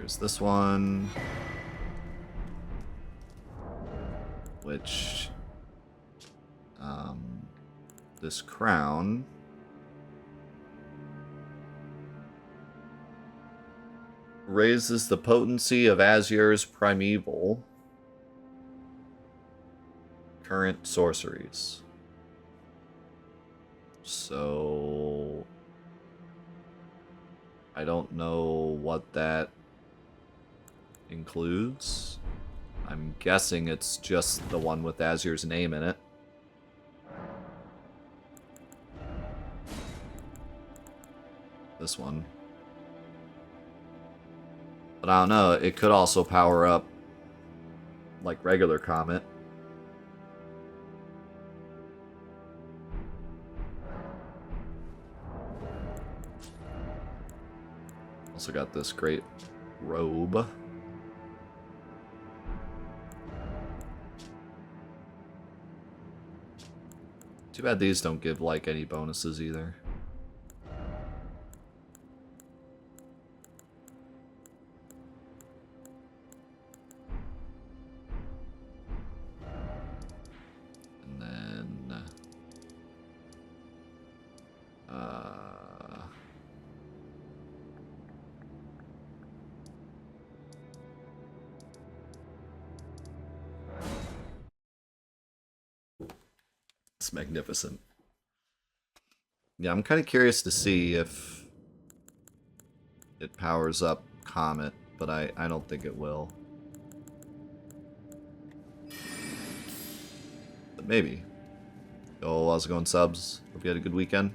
There's this one, which this crown raises the potency of Azur's primeval current sorceries. So I don't know what that includes. I'm guessing it's just the one with Azur's name in it. This one. But I don't know, it could also power up like regular Comet. Also got this great robe. Too bad these don't give like any bonuses either. And then it's magnificent. Yeah, I'm kind of curious to see if it powers up Comet, but I don't think it will. But maybe. Yo, how's it going, subs? Hope you had a good weekend.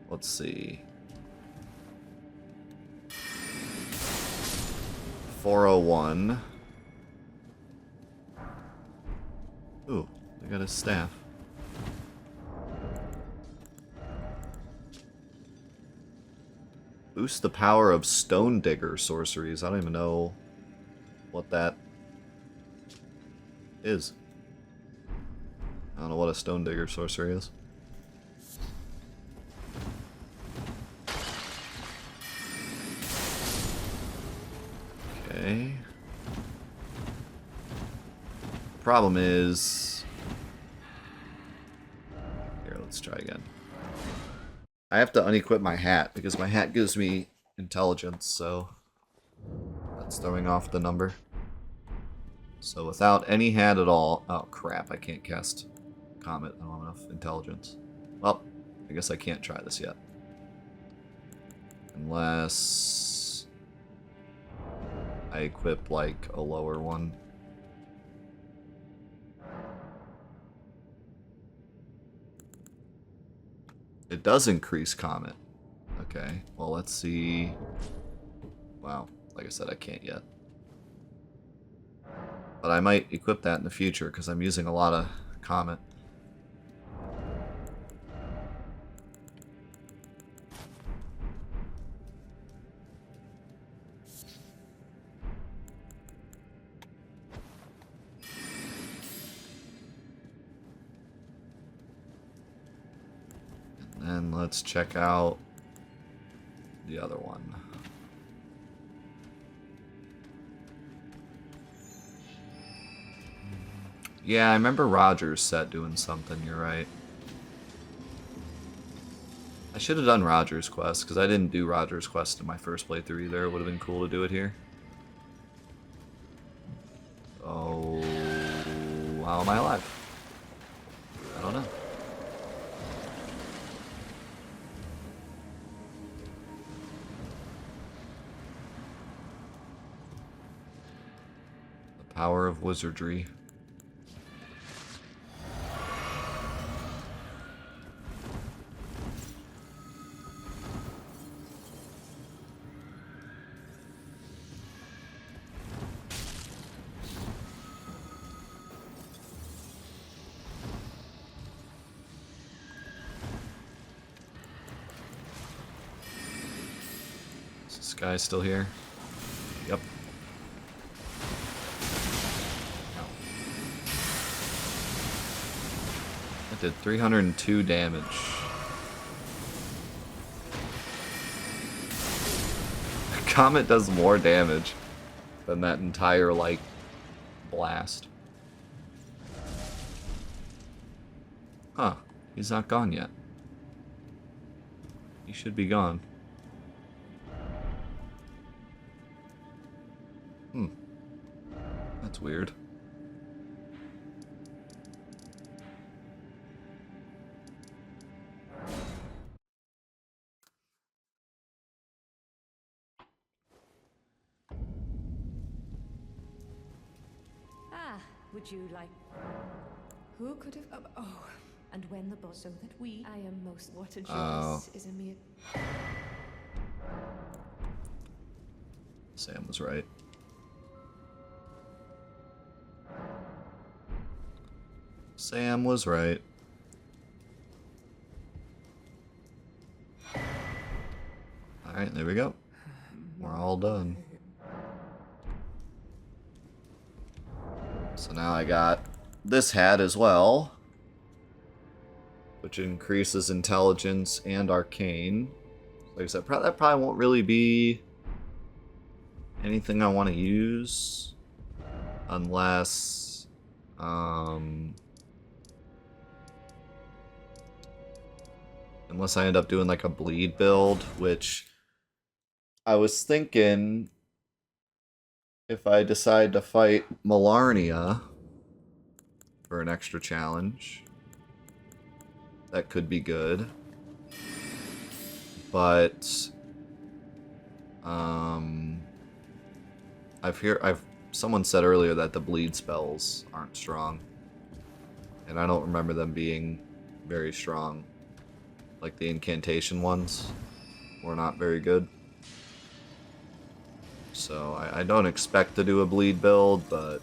Let's see. 401. Ooh, I got his staff. Boost the power of Stone Digger sorceries. I don't even know what that is. I don't know what a Stone Digger sorcery is. Okay. Problem is... Here, let's try again. I have to unequip my hat, because my hat gives me intelligence, so that's throwing off the number. So without any hat at all... Oh crap, I can't cast Comet. I don't have enough intelligence. Well, I guess I can't try this yet. Unless I equip like a lower one. It does increase Comet. Okay, well let's see. Wow, like I said, I can't yet. But I might equip that in the future because I'm using a lot of Comet. And let's check out the other one. Yeah, I remember Roger's set doing something, you're right. I should have done Roger's quest, because I didn't do Roger's quest in my first playthrough either. It would have been cool to do it here. Oh, how am I alive? I don't know. The power of wizardry. Guy's still here. Yep. That did 302 damage. Comet does more damage than that entire, like, blast. Huh. He's not gone yet. He should be gone. That's weird. Would you like... Who could have... Oh, and when the boss... So that we... I am most... What a joke is a mere... Sam was right. Sam was right. Alright, there we go. We're all done. So now I got this hat as well, which increases intelligence and arcane. Like I said, that probably won't really be anything I want to use unless unless I end up doing like a bleed build, which I was thinking if I decide to fight Malarnia for an extra challenge, that could be good. But someone said earlier that the bleed spells aren't strong, and I don't remember them being very strong. Like the incantation ones were not very good. So I don't expect to do a bleed build, but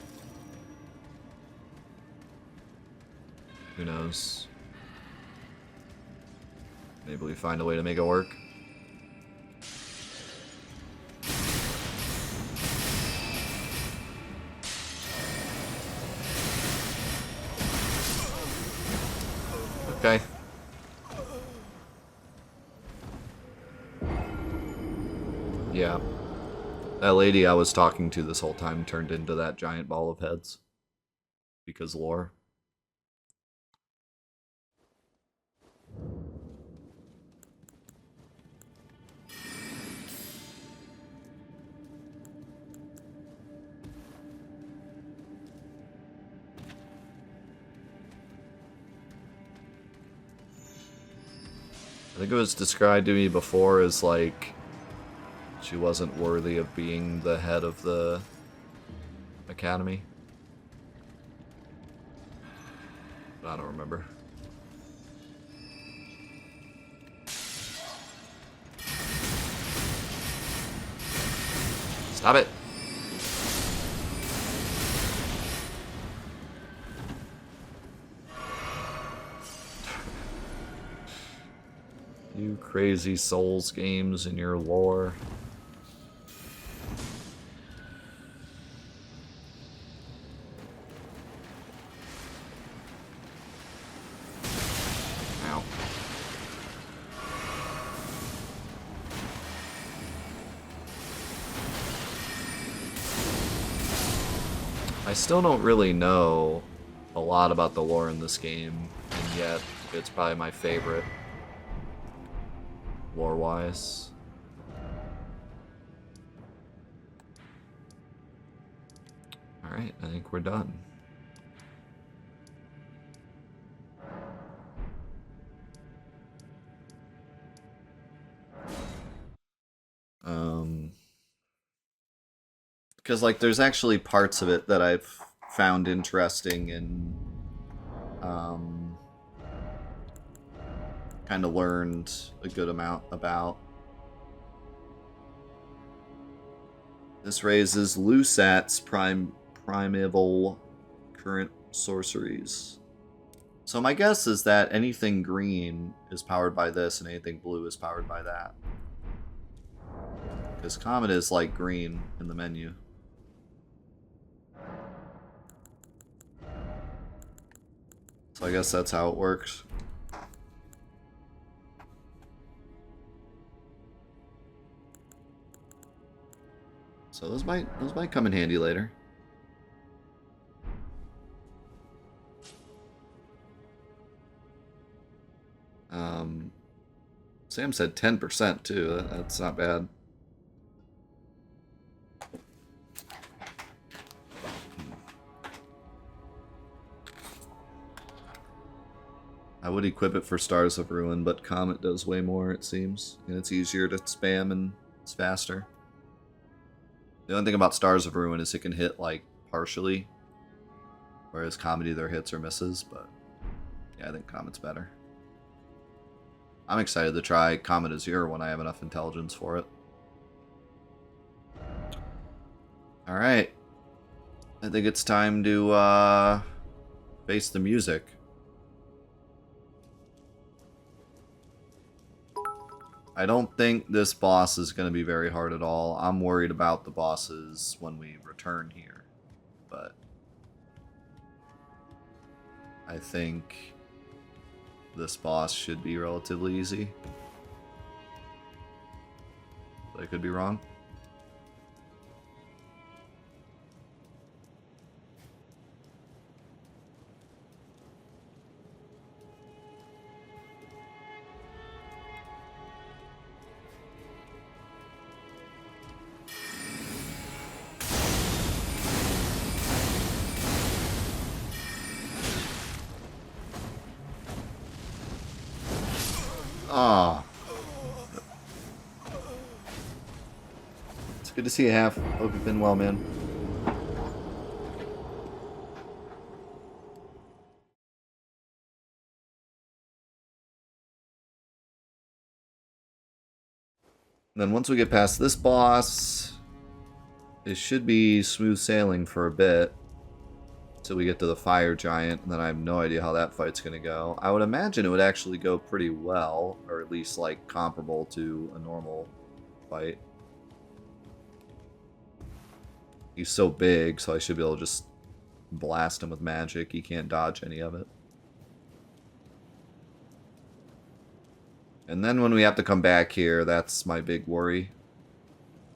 who knows? Maybe we find a way to make it work. Okay. Yeah. That lady I was talking to this whole time turned into that giant ball of heads. Because lore. I think it was described to me before as like she wasn't worthy of being the head of the academy. But I don't remember. Stop it! You crazy Souls games and your lore. Ow. I still don't really know a lot about the lore in this game, and yet it's probably my favorite. Lore-wise. Alright, I think we're done. Because, like, there's actually parts of it that I've found interesting and, kind of learned a good amount about. This raises Lusat's primeval current sorceries. So my guess is that anything green is powered by this and anything blue is powered by that. Because Comet is like green in the menu. So I guess that's how it works. So those might come in handy later. Sam said 10% too. That's not bad. I would equip it for Stars of Ruin, but Comet does way more, it seems. And it's easier to spam and it's faster. The only thing about Stars of Ruin is it can hit, like, partially. Whereas Comet either hits or misses, but yeah, I think Comet's better. I'm excited to try Comet Azure when I have enough intelligence for it. Alright. I think it's time to face the music. I don't think this boss is going to be very hard at all. I'm worried about the bosses when we return here. But I think this boss should be relatively easy. But I could be wrong. Ah. It's good to see you, Half. Hope you've been well, man. Then once we get past this boss, it should be smooth sailing for a bit. Till we get to the fire giant, and then I have no idea how that fight's gonna go. I would imagine it would actually go pretty well, or at least like comparable to a normal fight. He's so big, so I should be able to just blast him with magic. He can't dodge any of it. And then when we have to come back here, that's my big worry.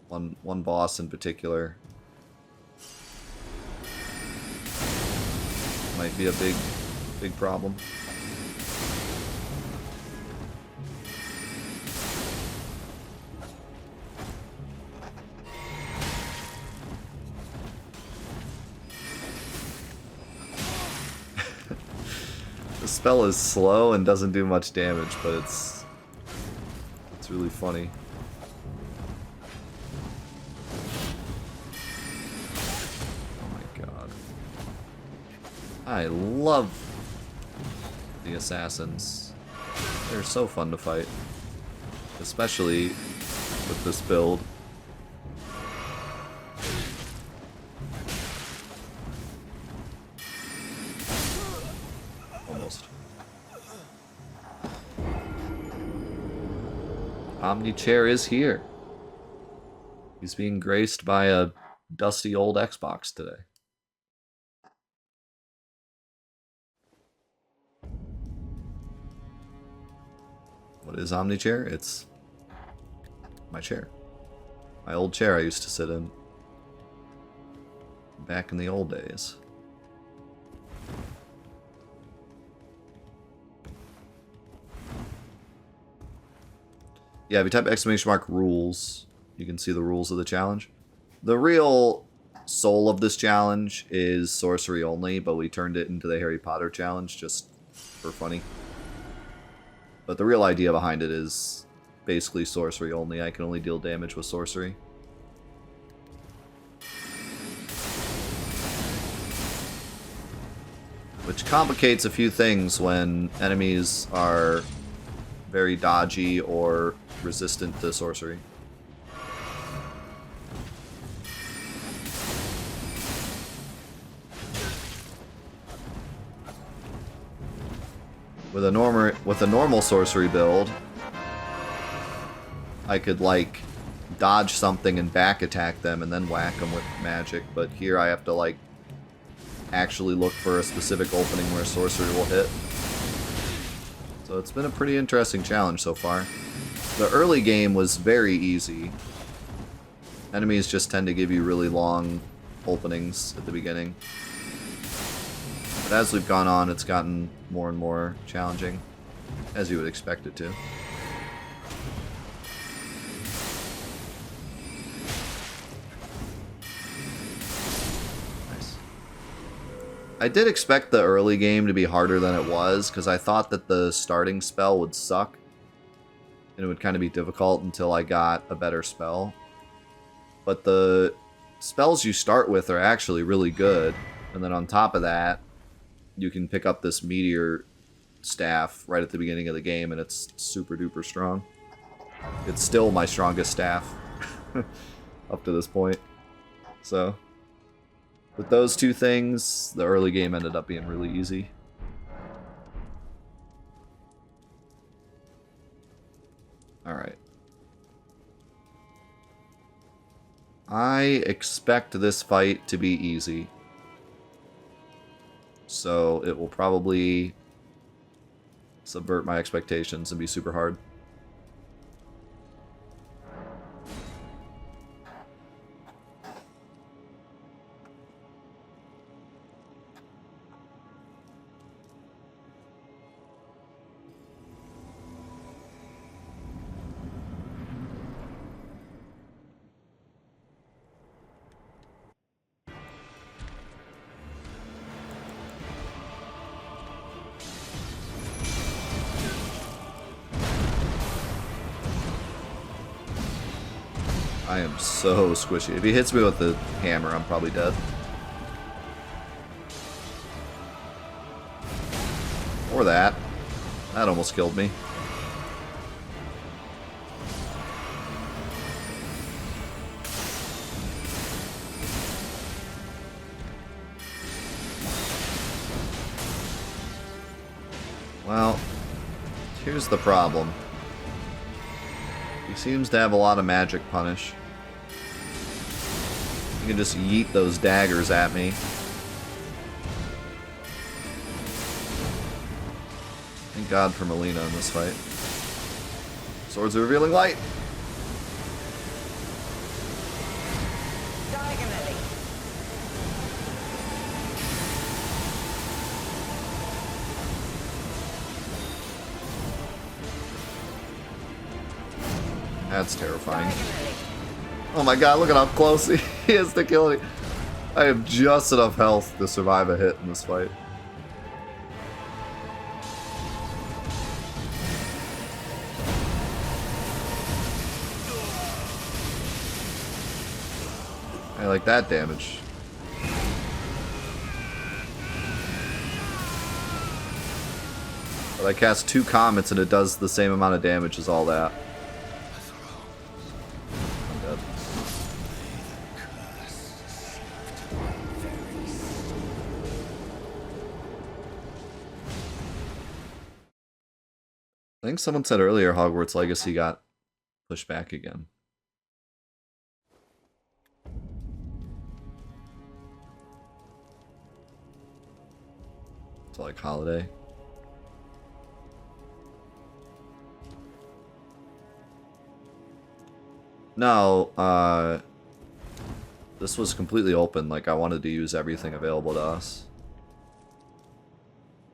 One boss in particular might be a big problem. The spell is slow and doesn't do much damage, but it's really funny. I love the assassins. They're so fun to fight. Especially with this build. Almost. Omni-Chair is here. He's being graced by a dusty old Xbox today. What is Omni-Chair? It's my chair. My old chair I used to sit in back in the old days. Yeah, if you type !rules, you can see the rules of the challenge. The real soul of this challenge is Sorcery Only, but we turned it into the Harry Potter challenge just for funny. But the real idea behind it is basically Sorcery Only. I can only deal damage with sorcery. Which complicates a few things when enemies are very dodgy or resistant to sorcery. With a normal sorcery build, I could like dodge something and back attack them and then whack them with magic, but here I have to like actually look for a specific opening where sorcery will hit. So it's been a pretty interesting challenge so far. The early game was very easy. Enemies just tend to give you really long openings at the beginning. But as we've gone on, it's gotten more and more challenging, as you would expect it to. Nice. I did expect the early game to be harder than it was, because I thought that the starting spell would suck, and it would kind of be difficult until I got a better spell. But the spells you start with are actually really good, and then on top of that, you can pick up this meteor staff right at the beginning of the game, and it's super duper strong. It's still my strongest staff up to this point. So, with those two things, the early game ended up being really easy. Alright. I expect this fight to be easy. So it will probably subvert my expectations and be super hard. I am so squishy. If he hits me with the hammer, I'm probably dead. Or that. That almost killed me. Well, here's the problem. He seems to have a lot of magic punish. You can just yeet those daggers at me. Thank God for Melina in this fight. Swords of Revealing Light! That's terrifying. Oh my god, look at how close he is to killing me. I have just enough health to survive a hit in this fight. I like that damage. But I cast 2 comets and it does the same amount of damage as all that. I think someone said earlier Hogwarts Legacy got pushed back again. It's like holiday. No, this was completely open, like I wanted to use everything available to us.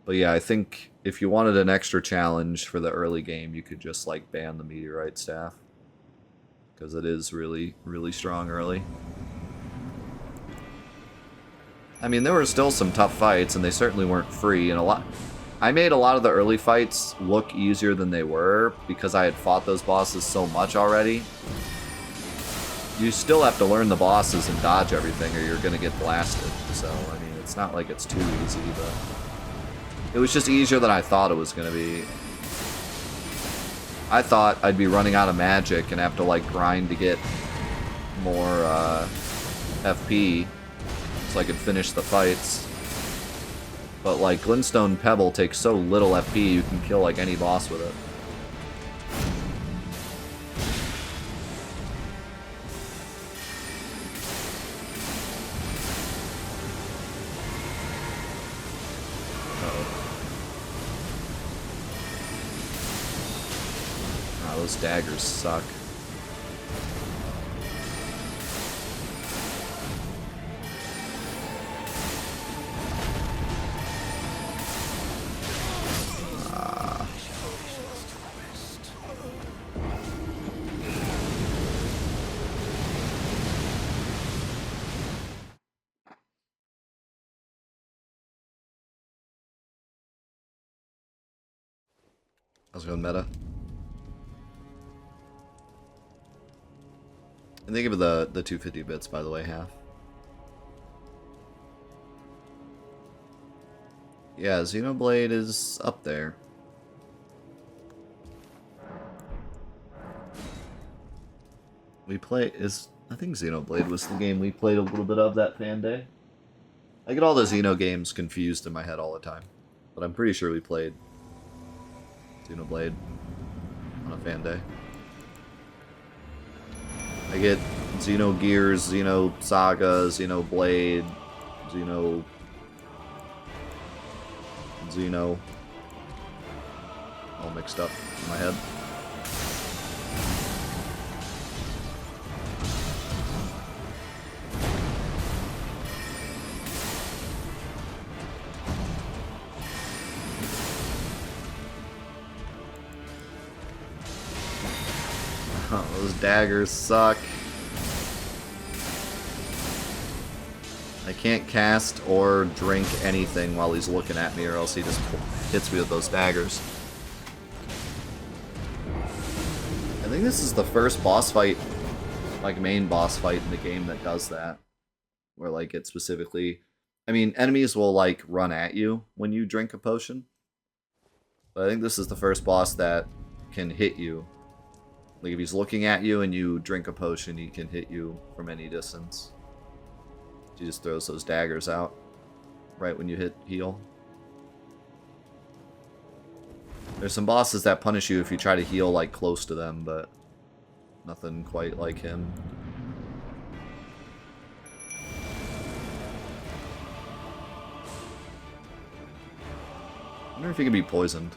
But yeah, I think if you wanted an extra challenge for the early game, you could just like ban the meteorite staff. Because it is really, really strong early. I mean, there were still some tough fights, and they certainly weren't free, and I made a lot of the early fights look easier than they were, because I had fought those bosses so much already. You still have to learn the bosses and dodge everything, or you're gonna get blasted. So, I mean, it's not like it's too easy, but it was just easier than I thought it was gonna be. I thought I'd be running out of magic and have to like grind to get more FP so I could finish the fights. But like Glintstone Pebble takes so little FP, you can kill like any boss with it. Those daggers suck. I was going meta. And they give it the 250 bits, by the way, half. Yeah, Xenoblade is up there. We play I think Xenoblade was the game we played a little bit of that fan day. I get all the Xeno games confused in my head all the time, but I'm pretty sure we played Xenoblade on a fan day. I get Xenogears, Xenosaga, Xenoblade, Xeno all mixed up in my head. Oh, those daggers suck. I can't cast or drink anything while he's looking at me, or else he just hits me with those daggers. I think this is the first boss fight, like main boss fight in the game that does that. Where like it specifically... I mean, enemies will like run at you when you drink a potion. But I think this is the first boss that can hit you. Like if he's looking at you and you drink a potion, he can hit you from any distance. He just throws those daggers out right when you hit heal. There's some bosses that punish you if you try to heal like close to them, but nothing quite like him. I wonder if he can be poisoned.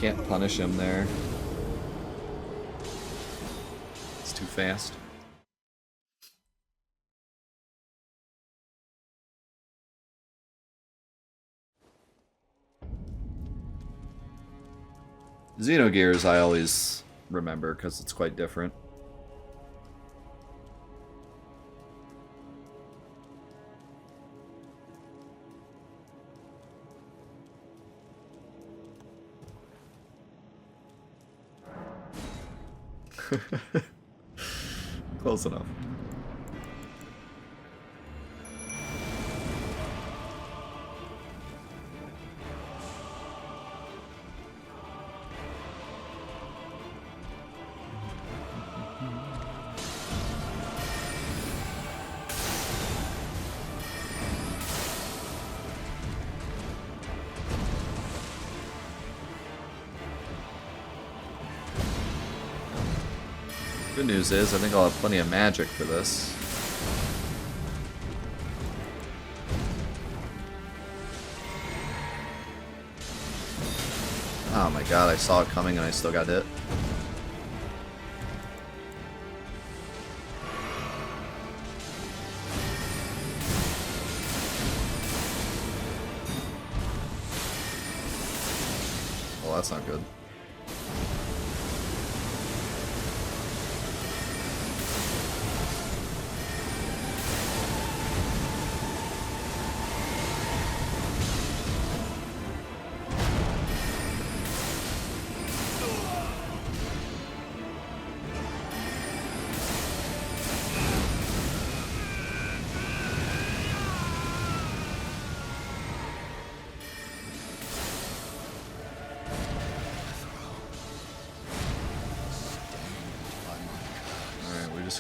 Can't punish him there. It's too fast. Xenogears I always remember because it's quite different. Close enough. Good news is, I think I'll have plenty of magic for this. Oh my god, I saw it coming and I still got hit. Well, that's not good.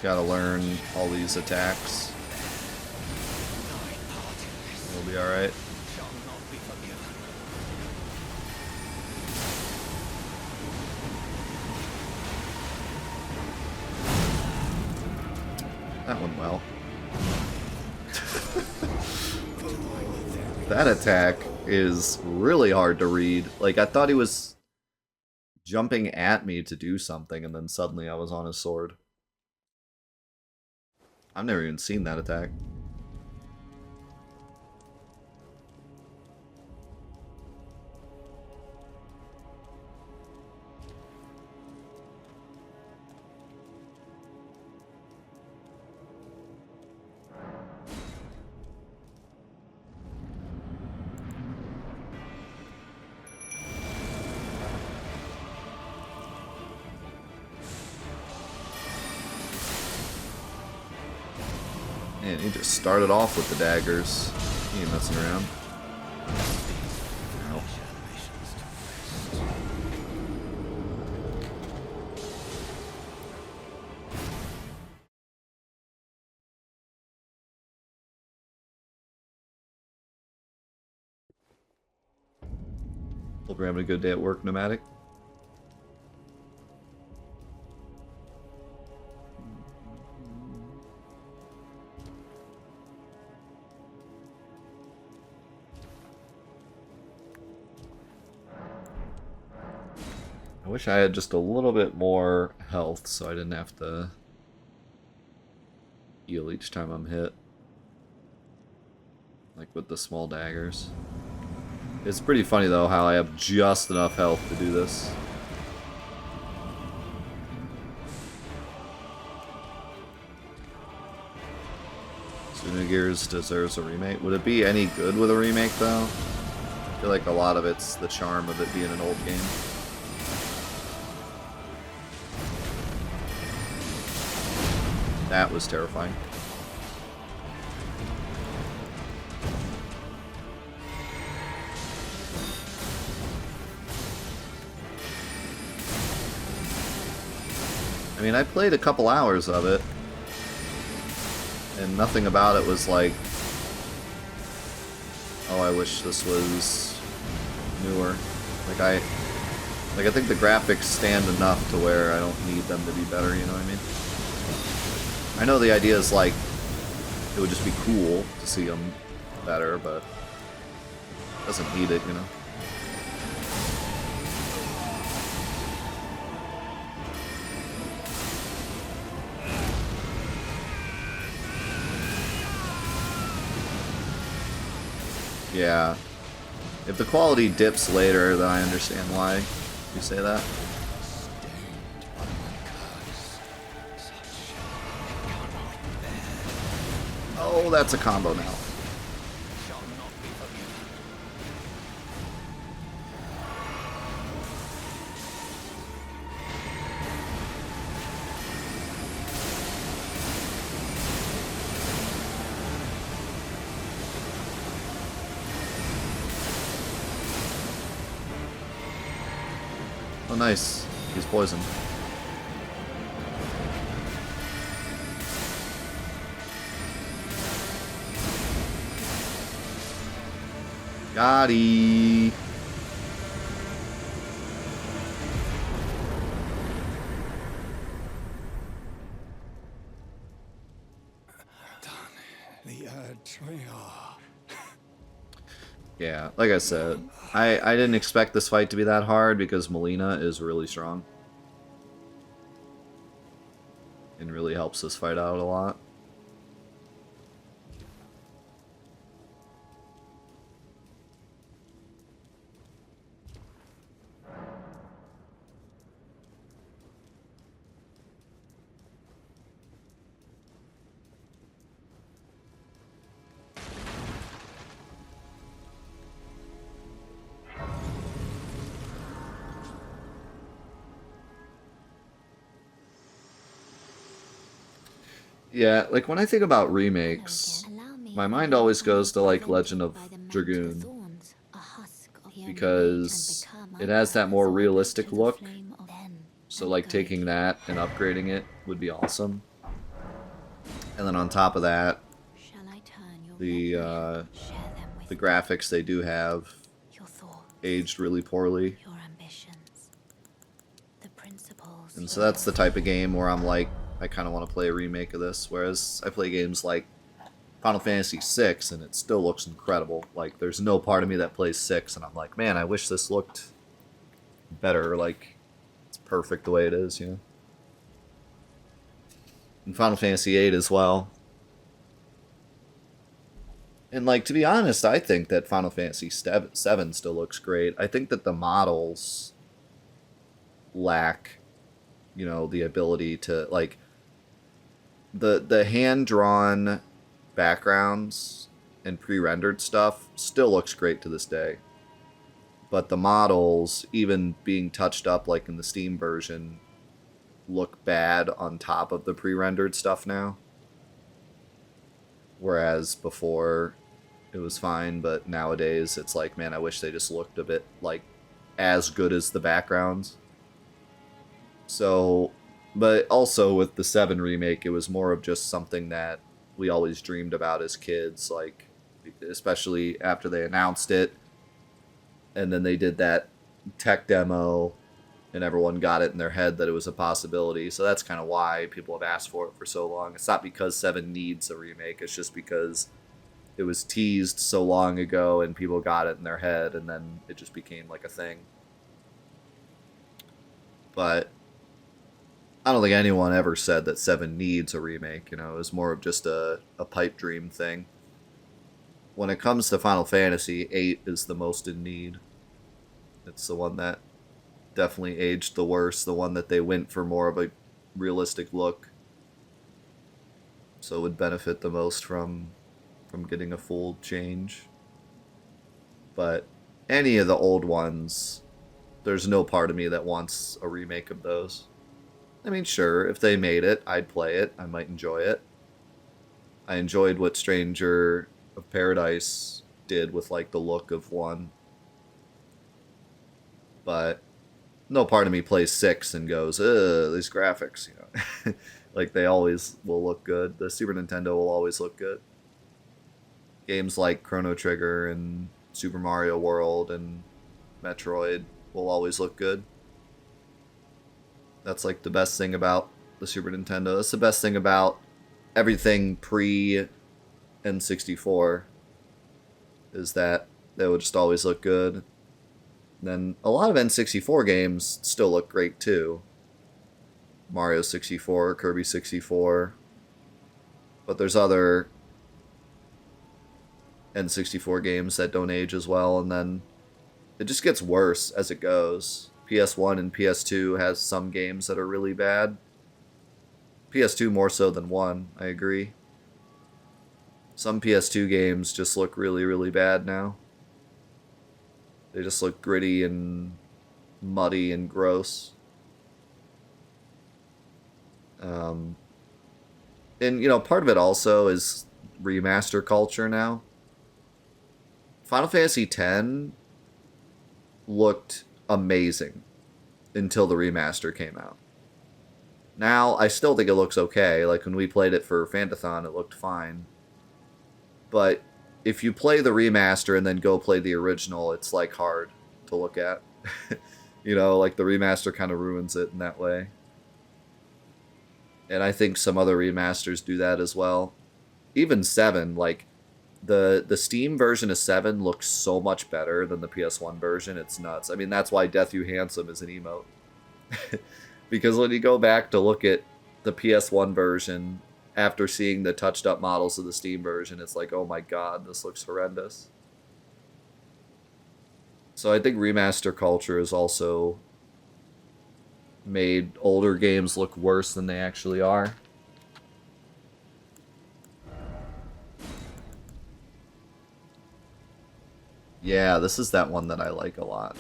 Gotta learn all these attacks. We'll be alright. That went well. That attack is really hard to read. Like, I thought he was jumping at me to do something, and then suddenly I was on his sword. I've never even seen that attack. Man, he just started off with the daggers. He ain't messing around. Ow. Hope you're having a good day at work, Nomadic. I wish I had just a little bit more health so I didn't have to heal each time I'm hit. Like with the small daggers. It's pretty funny though how I have just enough health to do this. Gears deserves a remake. Would it be any good with a remake though? I feel like a lot of it's the charm of it being an old game. That was terrifying. I mean, I played a couple hours of it, and nothing about it was like, oh, I wish this was newer. I think the graphics stand enough to where I don't need them to be better, you know what I mean? I know the idea is like, it would just be cool to see them better, but it doesn't need it, you know? Yeah. If the quality dips later, then I understand why you say that. Oh, that's a combo now. Oh, nice. He's poisoned. Got-y. Yeah, like I said, I didn't expect this fight to be that hard because Melina is really strong. And really helps this fight out a lot. Yeah, like when I think about remakes, my mind always goes to like Legend of Dragoon because it has that more realistic look. So like taking that and upgrading it would be awesome. And then on top of that, the graphics they do have aged really poorly. And so that's the type of game where I'm like, I kind of want to play a remake of this, whereas I play games like Final Fantasy VI and it still looks incredible. Like, there's no part of me that plays 6 and I'm like, man, I wish this looked better. Like, it's perfect the way it is, you know? And Final Fantasy VIII as well. And, like, to be honest, I think that Final Fantasy VII still looks great. I think that the models lack, you know, the ability to, like, the hand-drawn backgrounds and pre-rendered stuff still looks great to this day. But the models, even being touched up like in the Steam version, look bad on top of the pre-rendered stuff now. Whereas before it was fine, but nowadays it's like, man, I wish they just looked a bit like as good as the backgrounds. So, but also with the 7 remake, it was more of just something that we always dreamed about as kids, like especially after they announced it and then they did that tech demo and everyone got it in their head that it was a possibility. So that's kind of why people have asked for it for so long. It's not because 7 needs a remake, it's just because it was teased so long ago and people got it in their head and then it just became like a thing. But I don't think anyone ever said that 7 needs a remake. You know, it was more of just a pipe dream thing. When it comes to Final Fantasy, 8 is the most in need. It's the one that definitely aged the worst, the one that they went for more of a realistic look. So it would benefit the most from getting a full change. But any of the old ones, there's no part of me that wants a remake of those. I mean, sure, if they made it, I'd play it. I might enjoy it. I enjoyed what Stranger of Paradise did with like the look of 1. But no part of me plays 6 and goes, ugh, these graphics, you know. Like they always will look good. The Super Nintendo will always look good. Games like Chrono Trigger and Super Mario World and Metroid will always look good. That's like the best thing about the Super Nintendo. That's the best thing about everything pre N64 is that they would just always look good. And then a lot of N64 games still look great too. Mario 64, Kirby 64. But there's other N64 games that don't age as well, and then it just gets worse as it goes. PS1 and PS2 has some games that are really bad. PS2 more so than 1, I agree. Some PS2 games just look really, really bad now. They just look gritty and muddy and gross. And, you know, part of it also is remaster culture now. Final Fantasy X looked amazing until the remaster came out. Now, I still think it looks okay. Like, when we played it for Fantathon, it looked fine. But if you play the remaster and then go play the original, it's, like, hard to look at. You know, like, the remaster kind of ruins it in that way. And I think some other remasters do that as well. Even 7, like, the Steam version of 7 looks so much better than the PS1 version. It's nuts. I mean, that's why Death You Handsome is an emote. Because when you go back to look at the PS1 version after seeing the touched up models of the Steam version, it's like, oh my god, this looks horrendous. So I think remaster culture has also made older games look worse than they actually are. Yeah, this is that one that I like a lot.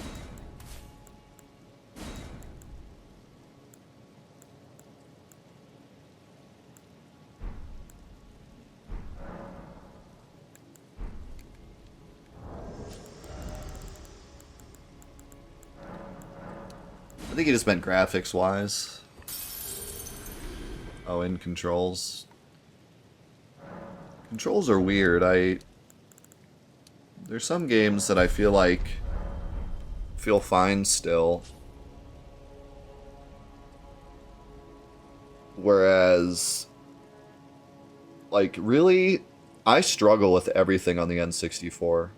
I think he just meant graphics-wise. Oh, and controls. Controls are weird. There's some games that I feel fine still. Whereas, like, really, I struggle with everything on the N64.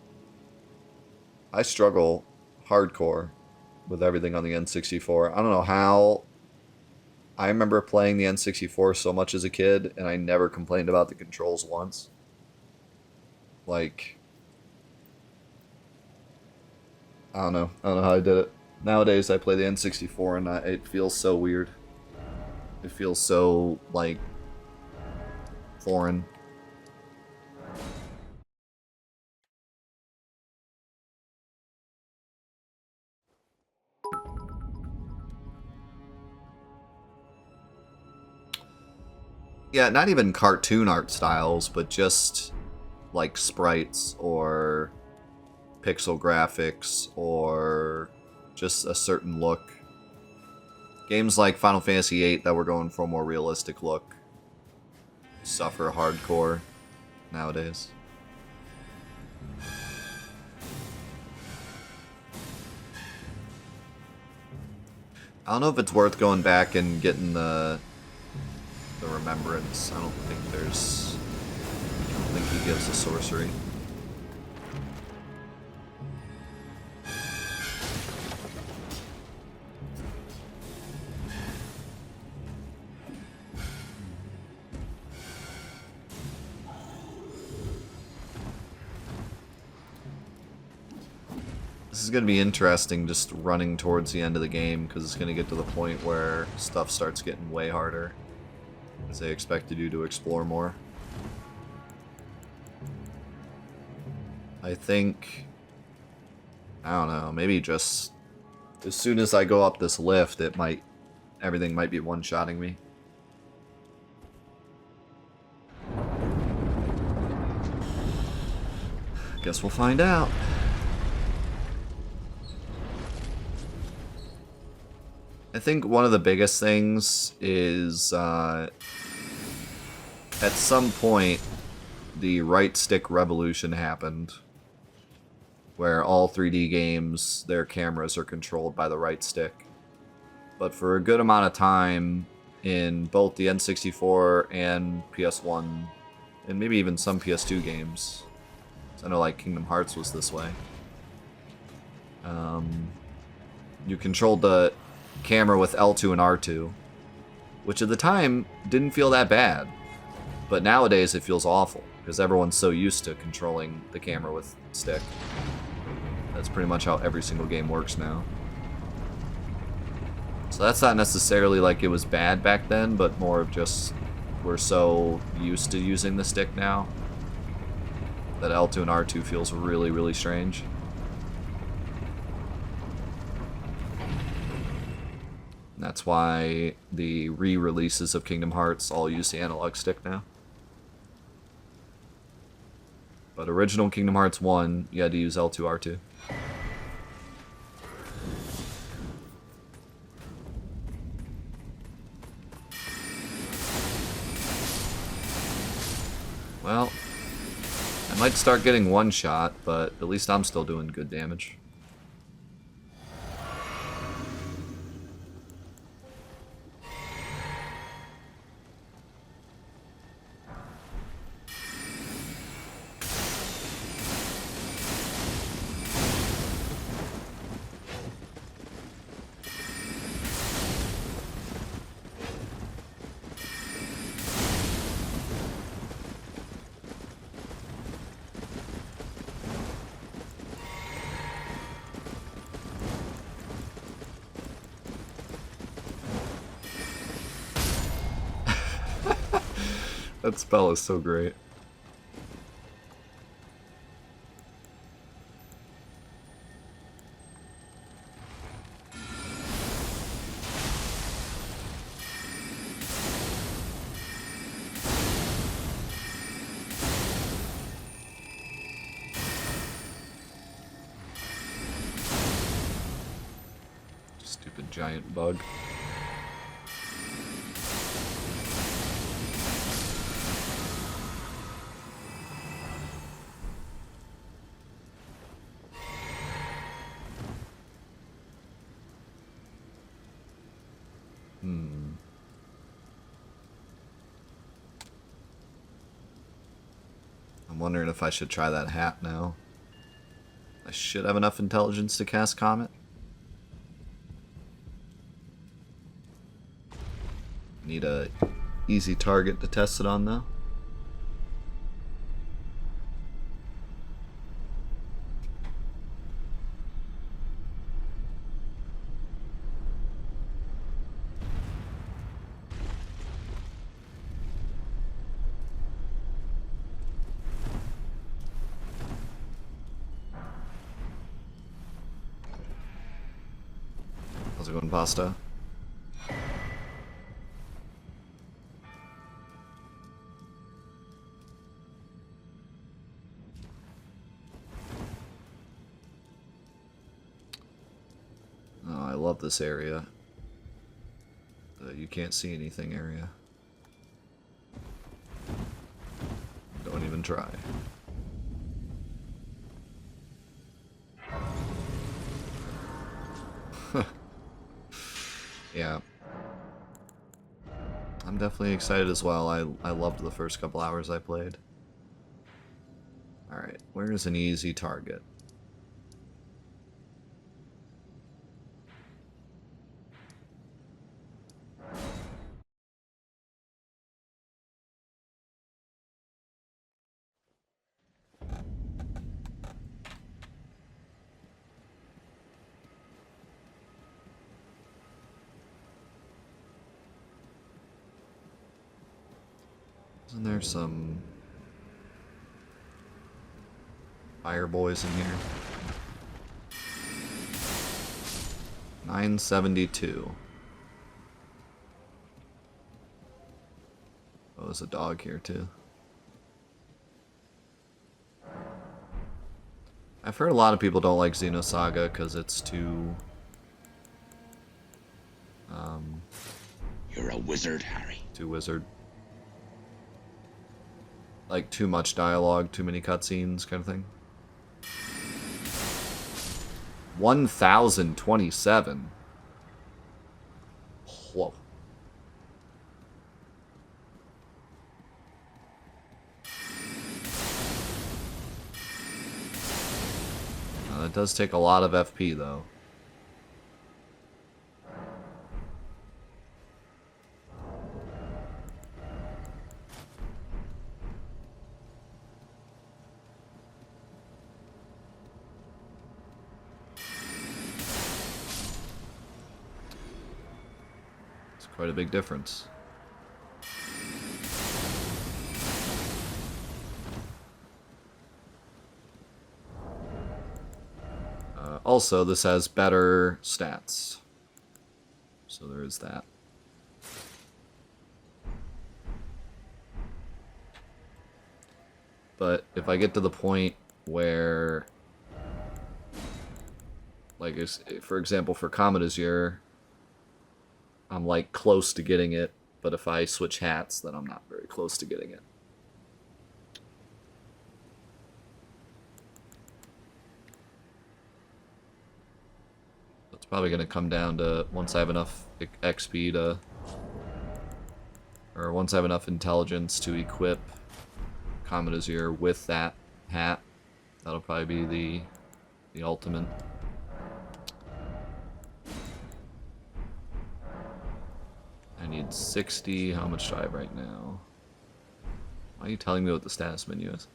I struggle hardcore with everything on the N64. I don't know how. I remember playing the N64 so much as a kid, and I never complained about the controls once. Like, I don't know. I don't know how I did it. Nowadays, I play the N64, and it feels so weird. It feels so, like, foreign. Yeah, not even cartoon art styles, but just like sprites or pixel graphics or just a certain look. Games like Final Fantasy VIII that were going for a more realistic look suffer hardcore nowadays. I don't know if it's worth going back and getting the remembrance. I don't think he gives a sorcery. This is going to be interesting just running towards the end of the game, because it's going to get to the point where stuff starts getting way harder as they expected you to explore more. I think, I don't know, maybe just as soon as I go up this lift, everything might be one-shotting me. Guess we'll find out. I think one of the biggest things is at some point the right stick revolution happened, where all 3D games, their cameras are controlled by the right stick. But for a good amount of time in both the N64 and PS1, and maybe even some PS2 games, I know like Kingdom Hearts was this way, you controlled the camera with L2 and R2, which at the time didn't feel that bad, but nowadays it feels awful because everyone's so used to controlling the camera with stick. That's pretty much how every single game works now. So that's not necessarily like it was bad back then, but more of just we're so used to using the stick now that L2 and R2 feels really, really strange. That's why the re-releases of Kingdom Hearts all use the analog stick now. But original Kingdom Hearts 1, you had to use L2, R2. Well, I might start getting one shot, but at least I'm still doing good damage. That spell is so great. Stupid giant bug. I'm wondering if I should try that hat now. I should have enough intelligence to cast Comet. Need a easy target to test it on though. How's it going, Pasta? love this area. You can't see anything area. Don't even try. Yeah. I'm definitely excited as well. I loved the first couple hours I played. Alright, where's an easy target? Isn't there some fire boys in here? 972. Oh, there's a dog here too. I've heard a lot of people don't like Xenosaga because it's too... You're a wizard, Harry. Too wizard. Like, too much dialogue, too many cutscenes, kind of thing. 1027. Whoa. That does take a lot of FP, though. Quite a big difference. Also, this has better stats. So there is that. But if I get to the point where, like, for example, for Comet Azure, I'm like close to getting it, but if I switch hats, then I'm not very close to getting it. It's probably going to come down to once I have enough XP to, or once I have enough intelligence to equip Comet Azure with that hat. That'll probably be the ultimate. I need 60. How much do I have right now? Why are you telling me what the status menu is?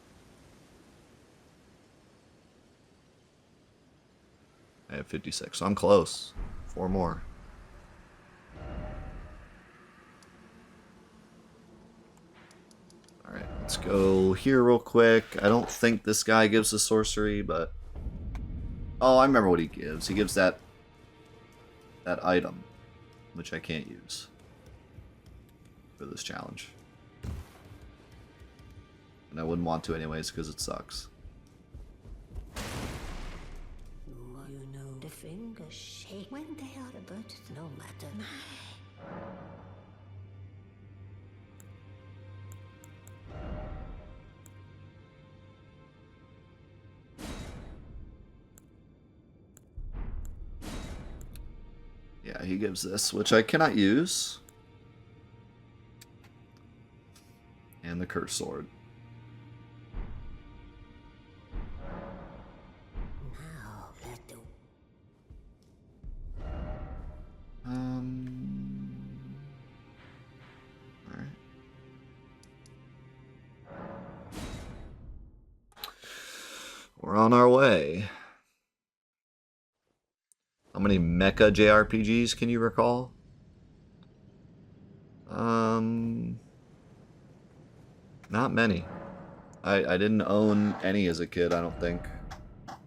I have 56, so I'm close. 4 more. Alright, let's go here real quick. I don't think this guy gives a sorcery, but... Oh, I remember what he gives. He gives that item, which I can't use for this challenge. And I wouldn't want to anyways, because it sucks. You know, the fingers shake when they are about it, no matter. Yeah, he gives this, which I cannot use. And the curse sword. Now, let the... Alright. We're on our way. How many Mecha JRPGs can you recall? Not many. I didn't own any as a kid, I don't think. I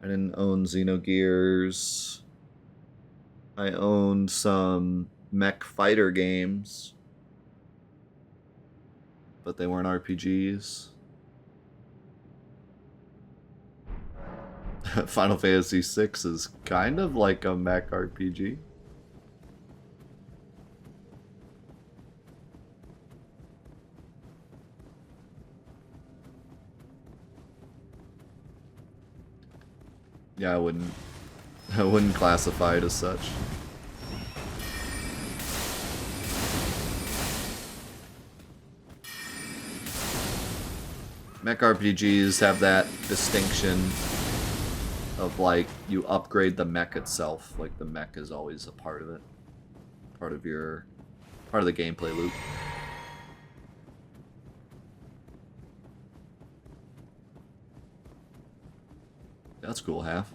didn't own Xenogears. I owned some mech fighter games, but they weren't RPGs. Final Fantasy VI is kind of like a mech RPG. Yeah, I wouldn't classify it as such. Mech RPGs have that distinction of, like, you upgrade the mech itself. Like, the mech is always a part of it. Part of the gameplay loop. That's cool, Half.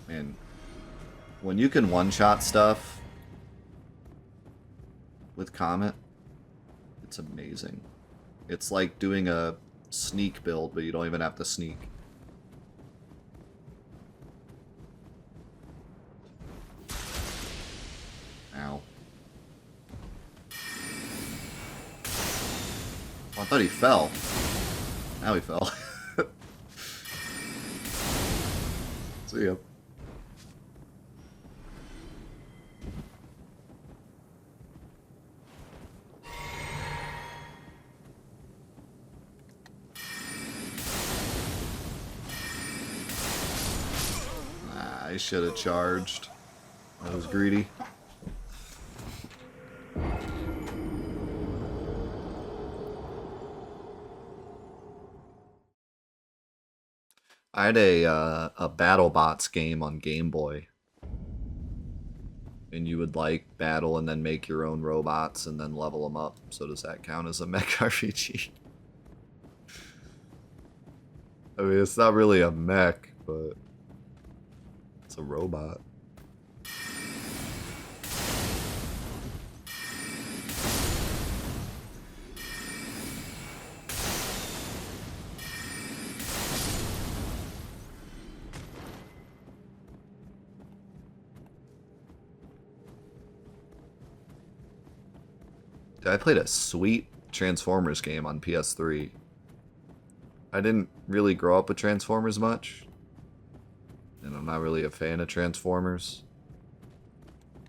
Man, when you can one-shot stuff with Comet, it's amazing. It's like doing a sneak build, but you don't even have to sneak. Ow. Oh, I thought he fell. Now he fell. See ya. I should have charged. I was greedy. I had a BattleBots game on Game Boy. And you would, like, battle and then make your own robots and then level them up. So does that count as a mech RPG? I mean, it's not really a mech, but it's a robot. I played a sweet Transformers game on PS3. I didn't really grow up with Transformers much. And I'm not really a fan of Transformers.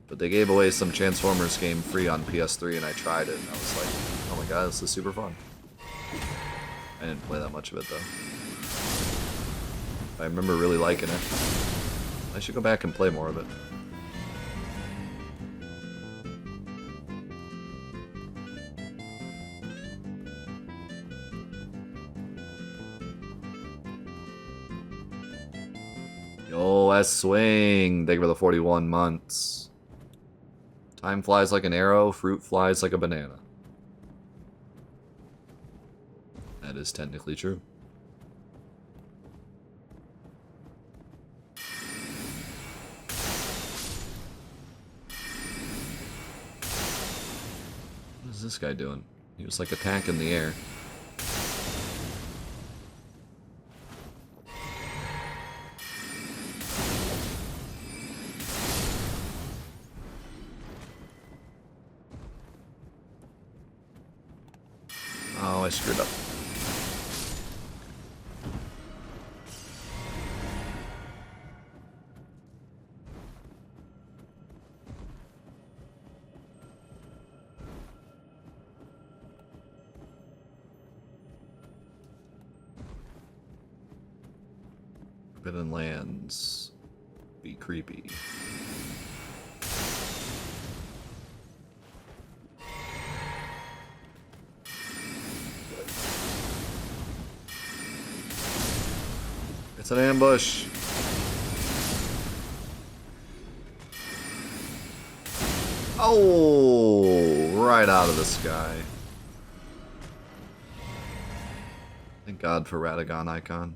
But they gave away some Transformers game free on PS3 and I tried it and I was like, oh my god, this is super fun. I didn't play that much of it though. I remember really liking it. I should go back and play more of it. Yo, S-Swing! Thank you for the 41 months. Time flies like an arrow, fruit flies like a banana. That is technically true. What is this guy doing? He was like attacking the air. Oh, I screwed up. Forbidden Lands. Be creepy. It's an ambush. Oh, right out of the sky. Thank God for Radagon Icon.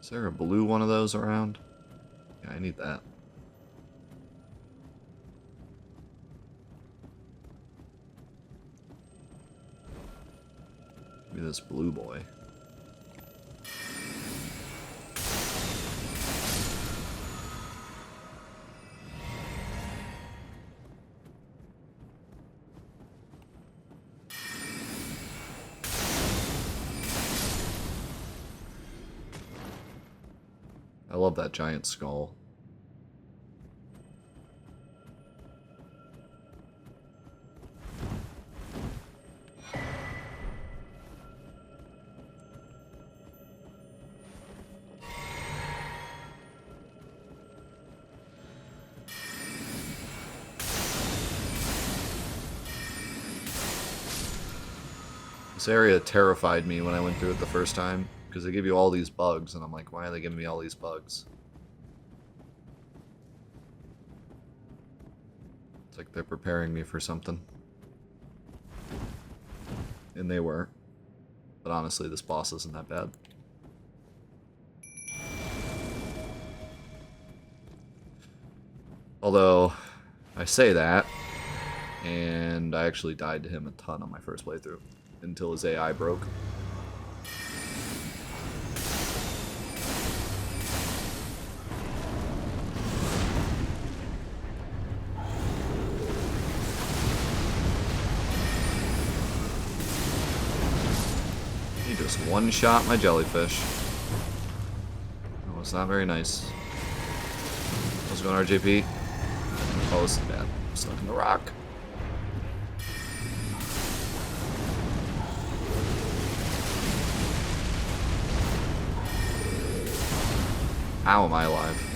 Is there a blue one of those around? Yeah, I need that. Give me this blue boy. I love that giant skull. This area terrified me when I went through it the first time, because they give you all these bugs, and I'm like, why are they giving me all these bugs? It's like they're preparing me for something. And they were. But honestly, this boss isn't that bad. Although, I say that, and I actually died to him a ton on my first playthrough, until his AI broke. He just one-shot my jellyfish. That was not very nice. How's it going, RJP? Oh, this is bad. I'm stuck in the rock. How am I alive?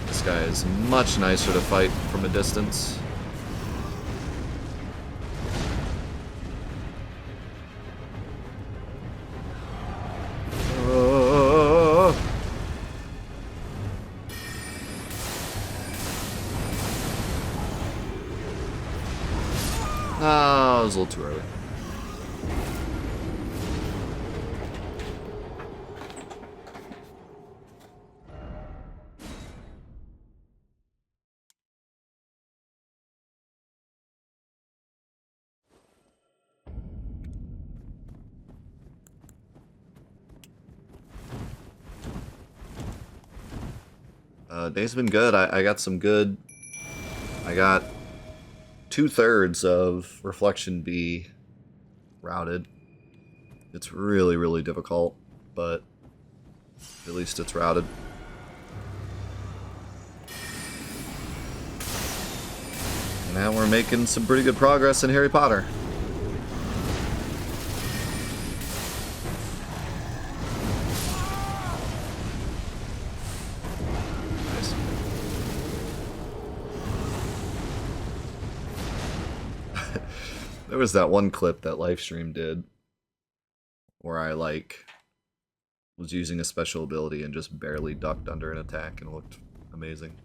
This guy is much nicer to fight from a distance. Oh, it was a little too early. Day's been good. I got some good... I got 2/3 of Reflection B routed. It's really, really difficult, but at least it's routed. And now we're making some pretty good progress in Harry Potter. There was that one clip that Livestream did where I, like, was using a special ability and just barely ducked under an attack and looked amazing.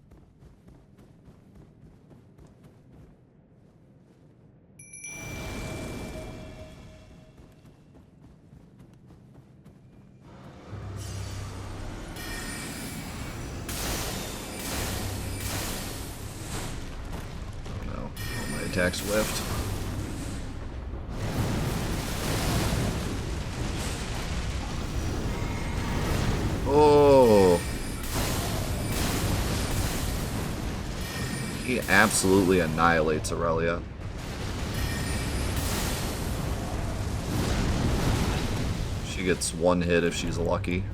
Oh no, all my attacks whiffed. Oh! He absolutely annihilates Aurelia. She gets one hit if she's lucky.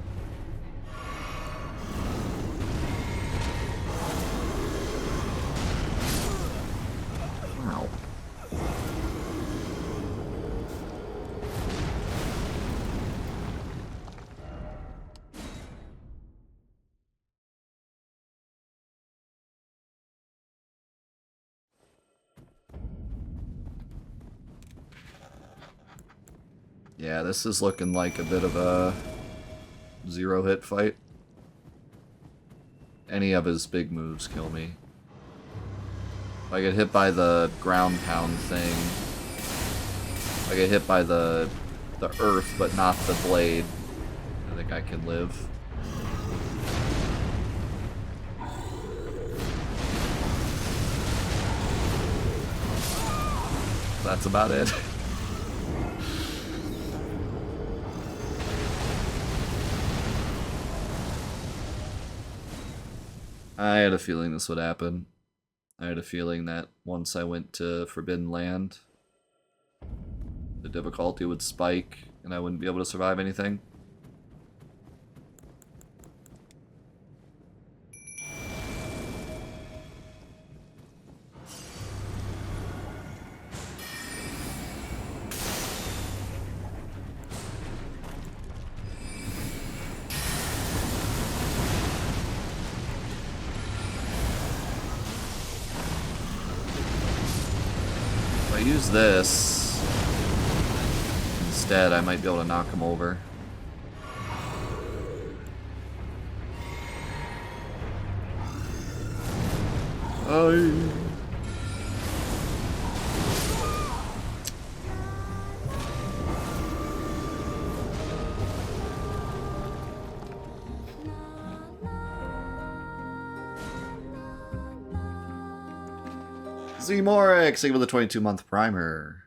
Yeah, this is looking like a bit of a zero-hit fight. Any of his big moves kill me. If I get hit by the ground pound thing, if I get hit by the earth but not the blade, I think I can live. That's about it. I had a feeling this would happen. I had a feeling that once I went to Forbidden Land, the difficulty would spike and I wouldn't be able to survive anything. If I use this instead, I might be able to knock him over. Oh. Zmorix, thank you for the 22-month primer.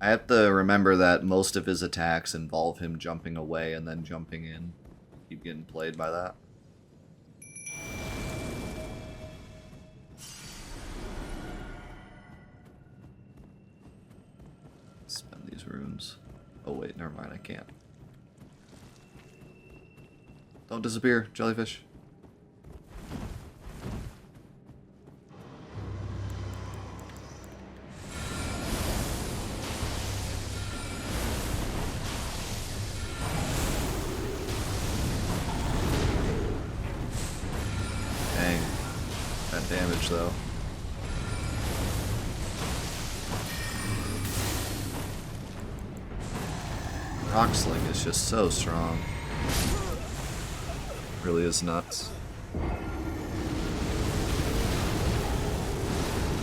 I have to remember that most of his attacks involve him jumping away and then jumping in. Keep getting played by that. Spend these runes. Oh wait, never mind, I can't. Don't disappear, jellyfish. Dang. That damage though. Rock Sling is just so strong. Really is nuts.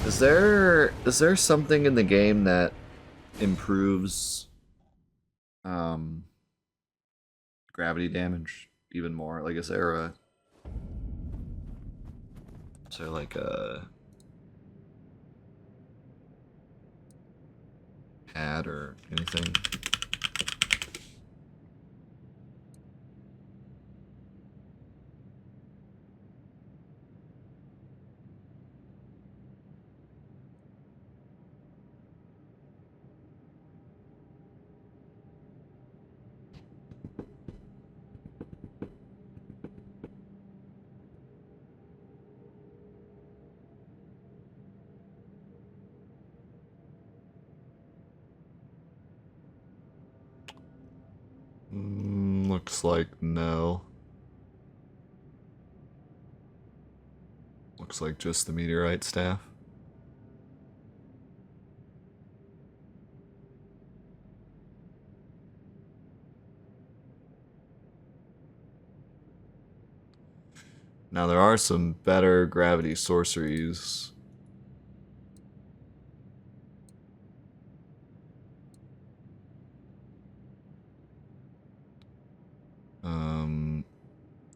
Is there something in the game that improves gravity damage even more? Like, is there like a pad or anything? Looks like no. Looks like just the meteorite staff. Now there are some better gravity sorceries.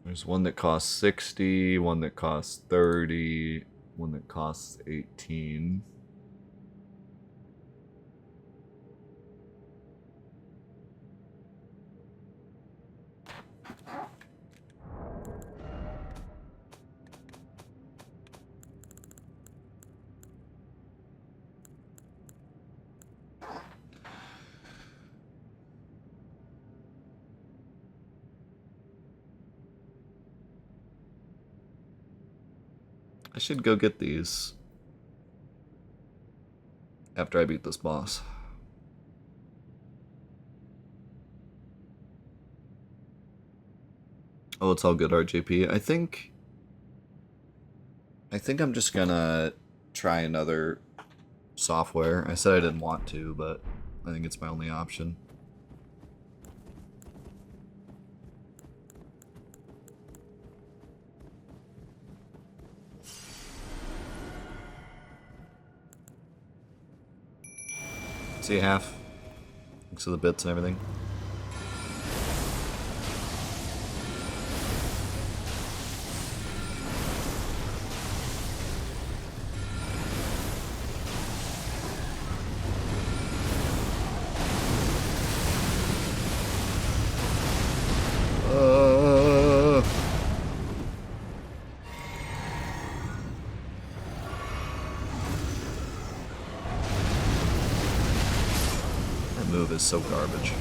There's one that costs 60, one that costs 30, one that costs 18. I should go get these after I beat this boss. Oh, it's all good, RJP. I think I'm just gonna try another software. I said I didn't want to, but I think it's my only option. See half. Looks of the bits and everything. That move is so garbage.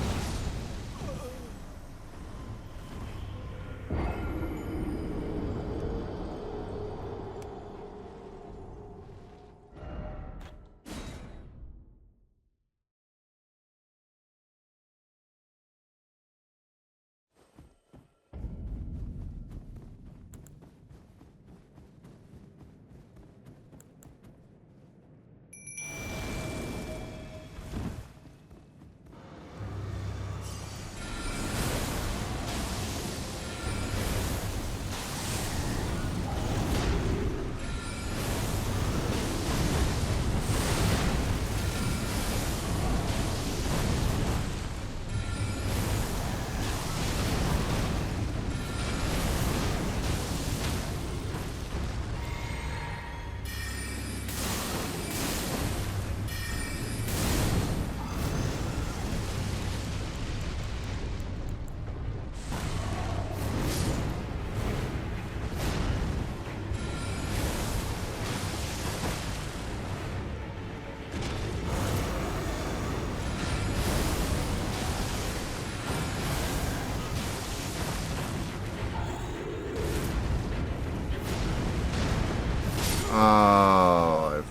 Oh,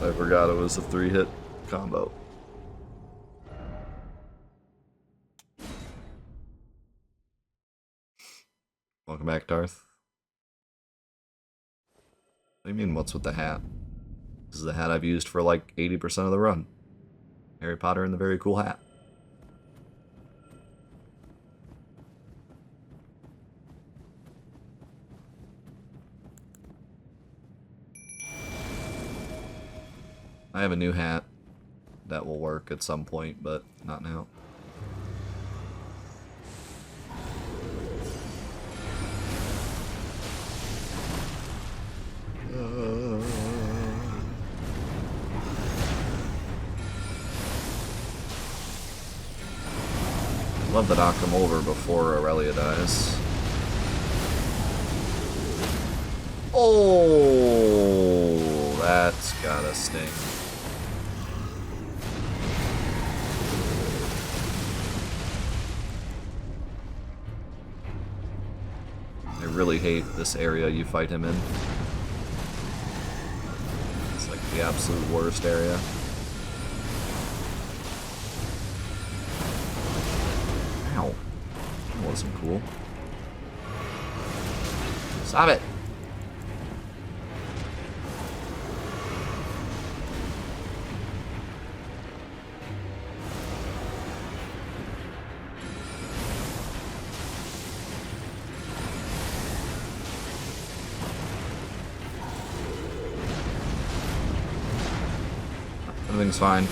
I forgot it was a 3-hit combo. Welcome back, Darth. What do you mean, what's with the hat? This is the hat I've used for like 80% of the run. Harry Potter and the very cool hat. I have a new hat that will work at some point, but not now. Love to knock him over before Aurelia dies. Oh, that's gotta sting. I really hate this area you fight him in. It's like the absolute worst area. Ow. That wasn't cool. Stop it! Everything's fine.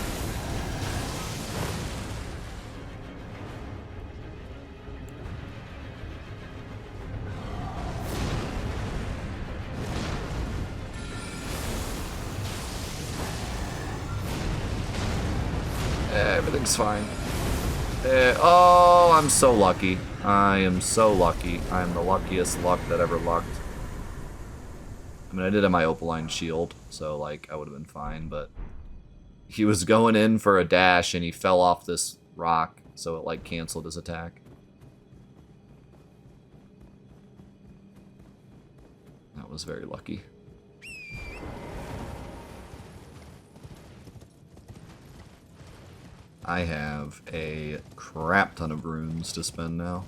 Everything's fine. Oh, I'm so lucky. I am so lucky. I'm the luckiest luck that ever lucked. I mean, I did have my Opaline shield, so, like, I would have been fine, but he was going in for a dash, and he fell off this rock, so it, like, canceled his attack. That was very lucky. I have a crap ton of runes to spend now.